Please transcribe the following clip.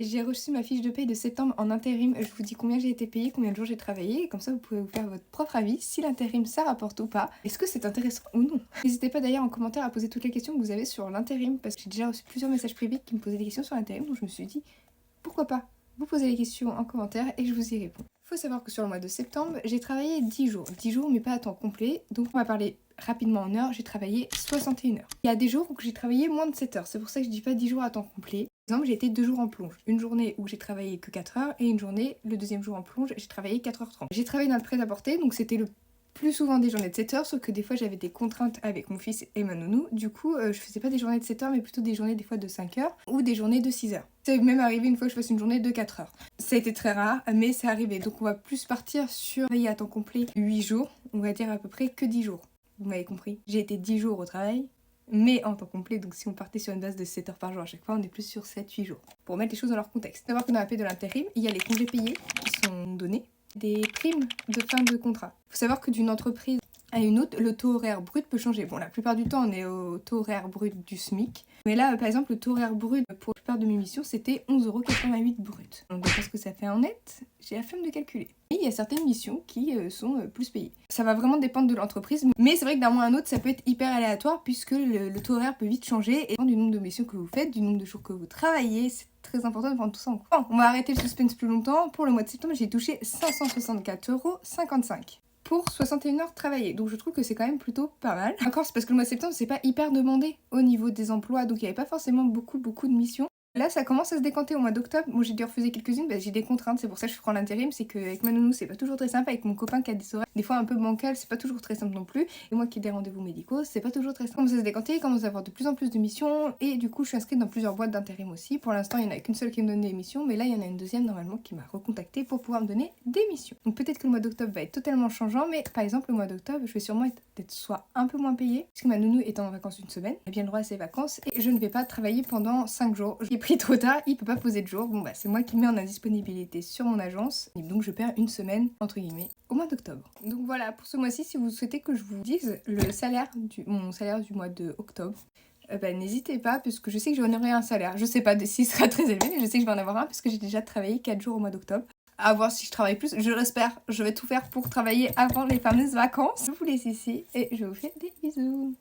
J'ai reçu ma fiche de paye de septembre en intérim. Je vous dis combien j'ai été payée, combien de jours j'ai travaillé. Et comme ça, vous pouvez vous faire votre propre avis si l'intérim ça rapporte ou pas. Est-ce que c'est intéressant ou non? N'hésitez pas d'ailleurs en commentaire à poser toutes les questions que vous avez sur l'intérim. Parce que j'ai déjà reçu plusieurs messages privés qui me posaient des questions sur l'intérim. Donc je me suis dit, pourquoi pas vous posez les questions en commentaire et je vous y réponds. Faut savoir que sur le mois de septembre, j'ai travaillé 10 jours. 10 jours mais pas à temps complet. Donc on va parler rapidement en heures, j'ai travaillé 61 heures. Il y a des jours où j'ai travaillé moins de 7 heures. C'est pour ça que je dis pas 10 jours à temps complet. Par exemple, j'ai été 2 jours en plonge. Une journée où j'ai travaillé que 4 heures et une journée, le deuxième jour en plonge, j'ai travaillé 4h30. J'ai travaillé dans le prêt-à-porter, donc c'était le plus souvent des journées de 7 heures, sauf que des fois j'avais des contraintes avec mon fils et ma nounou. Du coup, je faisais pas des journées de 7 heures, mais plutôt des journées des fois de 5 heures ou des journées de 6 heures. C'est même arrivé une fois que je fasse une journée de 4 heures. Ça a été très rare, mais c'est arrivé. Donc on va plus partir sur travailler à temps complet 8 jours, on va dire à peu près que 10 jours. Vous m'avez compris. J'ai été 10 jours au travail, mais en temps complet, donc si on partait sur une base de 7 heures par jour à chaque fois, on est plus sur 7-8 jours. Pour mettre les choses dans leur contexte. Savoir que dans la paie de l'intérim, il y a les congés payés qui sont donnés, des primes de fin de contrat. Il faut savoir que d'une entreprise à une autre, le taux horaire brut peut changer. Bon, la plupart du temps, on est au taux horaire brut du SMIC. Mais là, par exemple, le taux horaire brut pour la plupart de mes missions, c'était 11,88 € brut. Donc, qu'est-ce que ça fait en net? J'ai la flemme de calculer. Et il y a certaines missions qui sont plus payées. Ça va vraiment dépendre de l'entreprise. Mais c'est vrai que d'un mois à un autre, ça peut être hyper aléatoire puisque le taux horaire peut vite changer. Et du nombre de missions que vous faites, du nombre de jours que vous travaillez, c'est très important de prendre tout ça en compte. Bon, on va arrêter le suspense plus longtemps. Pour le mois de septembre, j'ai touché 564,55 € pour 61 heures travaillées. Donc je trouve que c'est quand même plutôt pas mal. Encore, c'est parce que le mois de septembre, c'est pas hyper demandé au niveau des emplois, donc il n'y avait pas forcément beaucoup de missions. Là, ça commence à se décanter au mois d'octobre. Moi, j'ai dû refuser quelques-unes, j'ai des contraintes, c'est pour ça que je prends l'intérim. C'est qu'avec ma nounou, c'est pas toujours très simple. Avec mon copain qui a des horaires des fois un peu bancales, c'est pas toujours très simple non plus. Et moi qui ai des rendez-vous médicaux, c'est pas toujours très simple. Commence à se décanter, il commence à avoir de plus en plus de missions. Et du coup, je suis inscrite dans plusieurs boîtes d'intérim aussi. Pour l'instant, il y en a qu'une seule qui me donne des missions, mais là, il y en a une deuxième normalement qui m'a recontactée pour pouvoir me donner des missions. Donc peut-être que le mois d'octobre va être totalement changeant, mais par exemple, le mois d'octobre, je vais sûrement être soit un peu moins payée, puisque ma nounou est en vacances une semaine, elle a bien le droit à ses vacances, et je ne vais pas travailler pendant 5 jours. J'ai pris trop tard, il peut pas poser de jour. Bon bah c'est moi qui mets en indisponibilité sur mon agence et donc je perds une semaine entre guillemets au mois d'octobre. Donc voilà, pour ce mois-ci, si vous souhaitez que je vous dise mon salaire du mois de octobre, n'hésitez pas puisque je sais que je vais en avoir un salaire. Je sais pas s'il sera très élevé, mais je sais que je vais en avoir un puisque j'ai déjà travaillé 4 jours au mois d'octobre. À voir si je travaille plus, je l'espère. Je vais tout faire pour travailler avant les fameuses vacances. Je vous laisse ici et je vous fais des bisous.